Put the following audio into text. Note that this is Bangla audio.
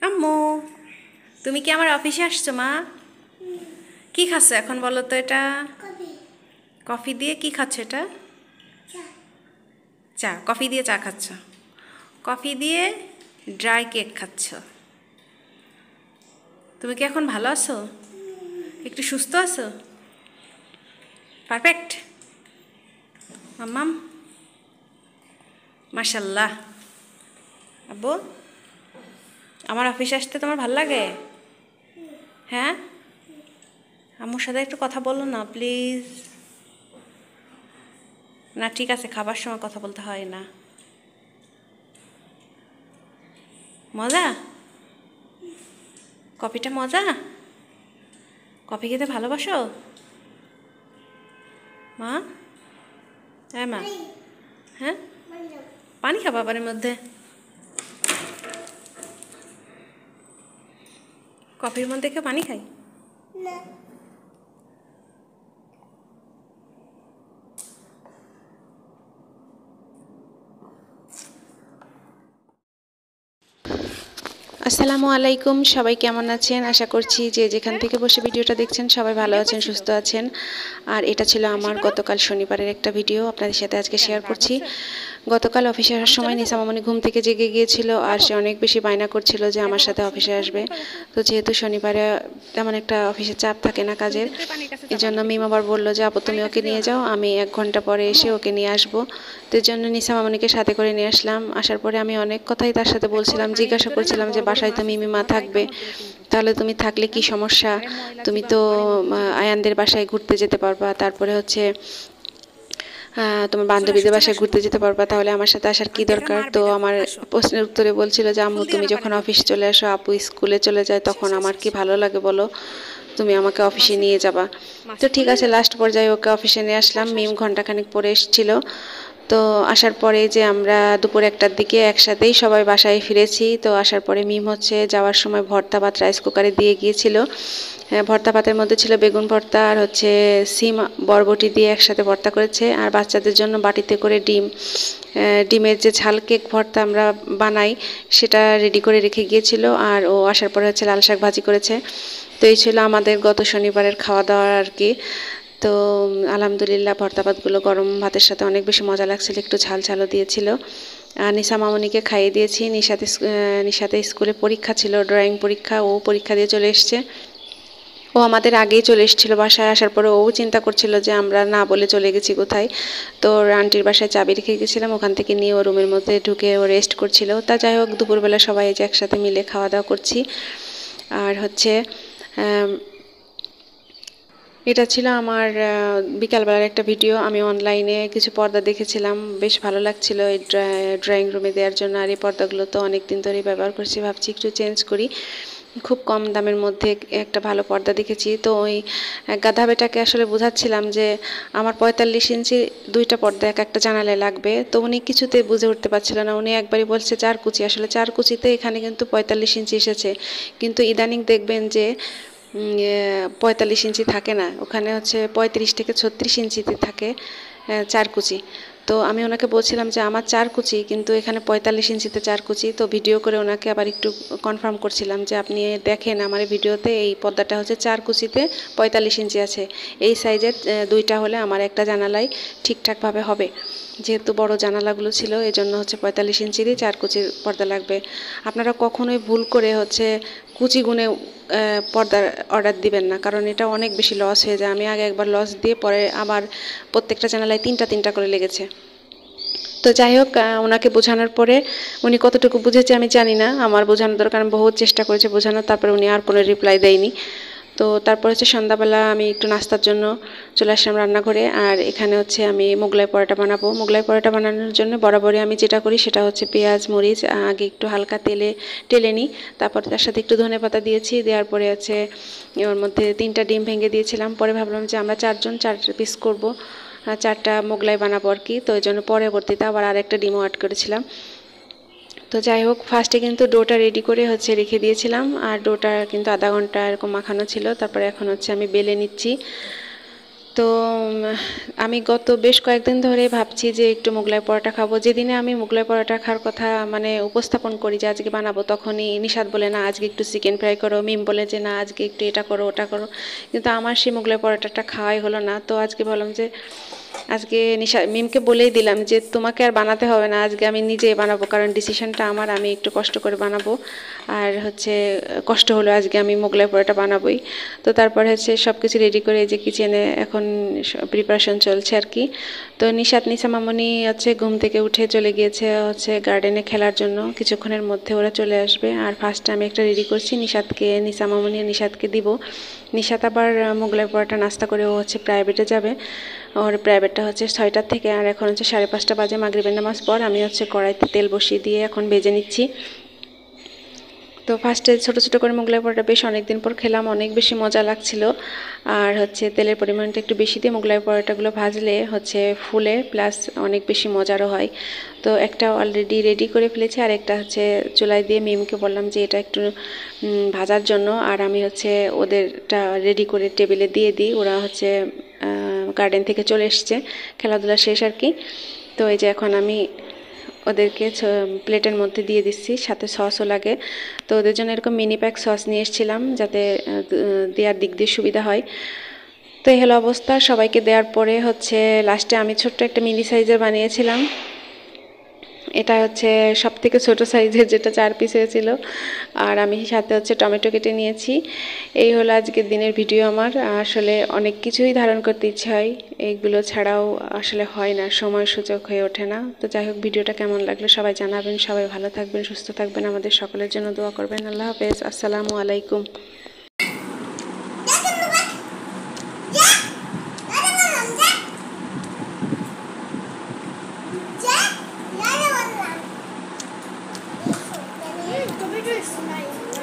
আম্মু, তুমি কি আমার অফিসে আসছো মা? কি খাচ্ছ এখন বলো তো এটা? কফি দিয়ে কি খাচ্ছ এটা? চা। কফি দিয়ে চা খাচ্ছ? কফি দিয়ে ড্রাই কেক খাচ্ছ? তুমি কি এখন ভালো আছো? একটু সুস্থ আছো? পারফেক্ট। মাম্মাম, মাশাল্লাহ। আব্বু, আমার অফিসে আসতে তোমার ভাল লাগে? হ্যাঁ, আম্মুর সাথে একটু কথা বলো না প্লিজ। না ঠিক আছে, খাবার সময় কথা বলতে হয় না। মজা? কফিটা মজা? কফি খেতে ভালোবাসো মা? হ্যাঁ মা। হ্যাঁ, পানি খাবা পানির মধ্যে? কফির মধ্যে কেউ পানি খাই? আসসালামু আলাইকুম, সবাই কেমন আছেন? আশা করছি যে যেখান থেকে বসে ভিডিওটা দেখছেন সবাই ভালো আছেন, সুস্থ আছেন। আর এটা ছিল আমার গতকাল শনিবারের একটা ভিডিও, আপনাদের সাথে আজকে শেয়ার করছি। গতকাল অফিসে আসার সময় নিসা মামনি ঘুম থেকে জেগে গিয়েছিল, আর সে অনেক বেশি বায়না করছিল যে আমার সাথে অফিসে আসবে। তো যেহেতু শনিবারে তেমন একটা অফিসে চাপ থাকে না কাজের, এই জন্য মিম আবার বললো যে আপু তুমি ওকে নিয়ে যাও, আমি 1 ঘন্টা পরে এসে ওকে নিয়ে আসবো। তো এই জন্য নিসা মামনিকে সাথে করে নিয়ে আসলাম। আসার পরে আমি অনেক কথাই তার সাথে বলছিলাম, জিজ্ঞাসা করছিলাম যে বাসায় তো মিমিমা থাকবে, তাহলে তুমি থাকলে কি সমস্যা? তুমি তো আয়ানদের বাসায় ঘুরতে যেতে পারবা, তারপরে হচ্ছে তোমার বান্ধবীদের বাসায় ঘুরতে যেতে পারবা, তাহলে আমার সাথে আসার কি দরকার? তো আমার প্রশ্নের উত্তরে বলছিল যে আম্মু তুমি যখন অফিস চলে আসো, আপু স্কুলে চলে যায়, তখন আমার কি ভালো লাগে বলো? তুমি আমাকে অফিসে নিয়ে যাবা। তো ঠিক আছে, লাস্ট পর্যায়ে ওকে অফিসে নিয়ে আসলাম। মিম ঘন্টাখানিক পরে এসেছিল। তো আসার পরে যে আমরা দুপুর 1টার দিকে একসাথেই সবাই বাসায় ফিরেছি। তো আসার পরে মিম হচ্ছে যাওয়ার সময় ভর্তা ভাত রাইস কুকারে দিয়ে গিয়েছিল। ভর্তা ভাতের মধ্যে ছিল বেগুন ভর্তা আর হচ্ছে সিম বরবটি দিয়ে একসাথে ভর্তা করেছে, আর বাচ্চাদের জন্য বাটিতে করে ডিমের যে ঝাল কেক ভর্তা আমরা বানাই সেটা রেডি করে রেখে গিয়েছিল। আর ও আসার পরে হচ্ছে লাল শাক ভাজি করেছে। তো এই ছিল আমাদের গত শনিবারের খাওয়া দাওয়া আর কি। তো আলহামদুলিল্লাহ ভর্তা ভাতগুলো গরম ভাতের সাথে অনেক বেশি মজা লাগছিল, একটু ঝাল ঝালও দিয়েছিল। নিশা মামনিকে খাইয়ে দিয়েছি। নিশাতে স্কুলে পরীক্ষা ছিল, ড্রয়িং পরীক্ষা, ও পরীক্ষা দিয়ে চলে এসছে। ও আমাদের আগেই চলে এসেছিলো। বাসায় আসার পরে ও চিন্তা করছিল যে আমরা না বলে চলে গেছি কোথায়। তো আন্টির বাসায় চাবি রেখে গেছিলাম, ওখান থেকে নিয়ে ও রুমের মধ্যে ঢুকে ও রেস্ট করছিল। তা যাই হোক, দুপুরবেলা সবাই যে একসাথে মিলে খাওয়া দাওয়া করছি। আর হচ্ছে এটা ছিল আমার বিকালবেলার একটা ভিডিও। আমি অনলাইনে কিছু পর্দা দেখেছিলাম, বেশ ভালো লাগছিল এই ড্রয়িং রুমে দেওয়ার জন্য। আর এই পর্দাগুলো তো অনেক দিন ধরেই ব্যবহার করছি, ভাবছি একটু চেঞ্জ করি। খুব কম দামের মধ্যে একটা ভালো পর্দা দেখেছি। তো ওই গাধা বেটাকে আসলে বোঝাচ্ছিলাম যে আমার 45 ইঞ্চি 2টা পর্দা এক একটা জানালায় লাগবে। তো উনি কিছুতে বুঝে উঠতে পারছিল না। উনি একবারই বলছে 4 কুচি, আসলে 4 কুচিতে এখানে কিন্তু 45 ইঞ্চি এসেছে। কিন্তু ইদানিং দেখবেন যে 45 ইঞ্চি থাকে না, ওখানে হচ্ছে 35 থেকে 36 ইঞ্চিতে থাকে 4 কুচি। তো আমি ওনাকে বলছিলাম যে আমার 4 কুচি, কিন্তু এখানে 45 ইঞ্চিতে 4 কুচি। তো ভিডিও করে ওনাকে আবার একটু কনফার্ম করছিলাম যে আপনি দেখেন আমার ভিডিওতে এই পর্দাটা হচ্ছে 4 কুচিতে 45 ইঞ্চি আছে। এই সাইজের 2টা হলে আমার একটা জানালাই ঠিকঠাকভাবে হবে। যেহেতু বড় জানালাগুলো ছিল, এই জন্য হচ্ছে 45 ইঞ্চিরই 4 কুচির পর্দা লাগবে। আপনারা কখনোই ভুল করে হচ্ছে কুচি গুনে পর্দার অর্ডার দিবেন না, কারণ এটা অনেক বেশি লস হয়ে যায়। আমি আগে একবার লস দিয়ে পরে আবার প্রত্যেকটা জানালায় 3টা করে লেগেছে। তো যাই হোক, ওনাকে বোঝানোর পরে উনি কতটুকু বুঝেছে আমি জানি না, আমার বোঝানোর দরকার, আমি বহুত চেষ্টা করেছি বোঝানোর, তারপরে উনি আর কোনো রিপ্লাই দেয়নি। তো তারপর হচ্ছে সন্ধ্যাবেলা আমি একটু নাস্তার জন্য চলে আসলাম রান্নাঘরে। আর এখানে হচ্ছে আমি মোগলাই পরোটা বানাবো। মোগলাই পরোটা বানানোর জন্য বরাবরই আমি যেটা করি সেটা হচ্ছে পেঁয়াজ মরিচ আগে একটু হালকা তেলে টেলে নিই, তারপর তার সাথে একটু ধনেপাতা দিয়েছি। দেওয়ার পরে হচ্ছে ওর মধ্যে 3টা ডিম ভেঙে দিয়েছিলাম। পরে ভাবলাম যে আমরা 4 জন 4 পিস করবো, 4টা মোগলাই বানাবো আর কি। তো ওই জন্য পরবর্তীতে আবার আরেকটা ডিমও অ্যাড করেছিলাম। তো যাই হোক, ফার্স্টে কিন্তু ডোটা রেডি করে হচ্ছে রেখে দিয়েছিলাম, আর ডোটা কিন্তু আধা ঘন্টা এরকম মাখানো ছিল। তারপরে এখন হচ্ছে আমি বেলে নিচ্ছি। তো আমি গত বেশ কয়েকদিন ধরে ভাবছি যে একটু মোগলাই পরোটা খাবো। যেদিনে আমি মোগলাই পরোটা খাওয়ার কথা মানে উপস্থাপন করি যে আজকে বানাবো, তখনই নিশাত বলে না আজকে একটু চিকেন ফ্রাই করো, মিম বলে যে না আজকে একটু এটা করো ওটা করো, কিন্তু আমার সেই মোগলাই পরোটাটা খাওয়াই হলো না। তো আজকে বললাম যে আজকে মিমকে বলেই দিলাম যে তোমাকে আর বানাতে হবে না, আজকে আমি নিজেই বানাবো, কারণ ডিসিশনটা আমার, আমি একটু কষ্ট করে বানাবো। আর হচ্ছে কষ্ট হলো আজকে আমি মোগলাই পরোটা বানাবোই। তো তারপর হচ্ছে সব কিছু রেডি করে এই যে কিচেনে এখন প্রিপারেশন চলছে আর কি। তো নিশা মামনি হচ্ছে ঘুম থেকে উঠে চলে গিয়েছে হচ্ছে গার্ডেনে খেলার জন্য, কিছুক্ষণের মধ্যে ওরা চলে আসবে। আর ফার্স্টে আমি একটা রেডি করছি নিশা মামনি নিশাতকে দিব। নিশাত আবার মোগলাই পরোটা নাস্তা করে ও হচ্ছে প্রাইভেটে যাবে, ওর প্রাইভেটটা হচ্ছে 6টার থেকে। আর এখন হচ্ছে 5:30 বাজে, মাগরিবের নামাজ পর আমি হচ্ছে কড়াইতে তেল বসিয়ে দিয়ে এখন ভেজে নিচ্ছি। তো ফার্স্টে ছোটো ছোটো করে মোগলাই পরোটা বেশ অনেকদিন পর খেলাম, অনেক বেশি মজা লাগছিল। আর হচ্ছে তেলের পরিমাণটা একটু বেশি দিয়ে মোগলাই পরোটাগুলো ভাজলে হচ্ছে ফুলে প্লাস অনেক বেশি মজারও হয়। তো একটা অলরেডি রেডি করে ফেলেছি, আর একটা হচ্ছে চুলায় দিয়ে মিমকে বললাম যে এটা একটু ভাজার জন্য, আর আমি হচ্ছে ওদেরটা রেডি করে টেবিলে দিয়ে দিই। ওরা হচ্ছে গার্ডেন থেকে চলে এসছে, খেলাধুলা শেষ আর কি। তো এই যে এখন আমি ওদেরকে প্লেটের মধ্যে দিয়ে দিচ্ছি, সাথে সসও লাগে। তো ওদের জন্য এরকম মিনি প্যাক সস নিয়ে এসেছিলাম যাতে দেওয়ার দিক দিয়ে সুবিধা হয়। তো এই হলো অবস্থা, সবাইকে দেওয়ার পরে হচ্ছে লাস্টে আমি ছোট্ট একটা মিনি সাইজের বানিয়েছিলাম। এটা হচ্ছে সব থেকে ছোটো সাইজের, যেটা 4 পিস হয়েছিল। আর আমি সাথে হচ্ছে টমেটো কেটে নিয়েছি। এই হলো আজকের দিনের ভিডিও আমার। আসলে অনেক কিছুই ধারণ করতে ইচ্ছে হয়, এইগুলো ছাড়াও আসলে হয় না, সময় সুযোগ হয়ে ওঠে না। তো যাই হোক, ভিডিওটা কেমন লাগলো সবাই জানাবেন। সবাই ভালো থাকবেন, সুস্থ থাকবেন, আমাদের সকলের জন্য দোয়া করবেন। আল্লাহ হাফেজ, আসসালামু আলাইকুম। Tomato is nice.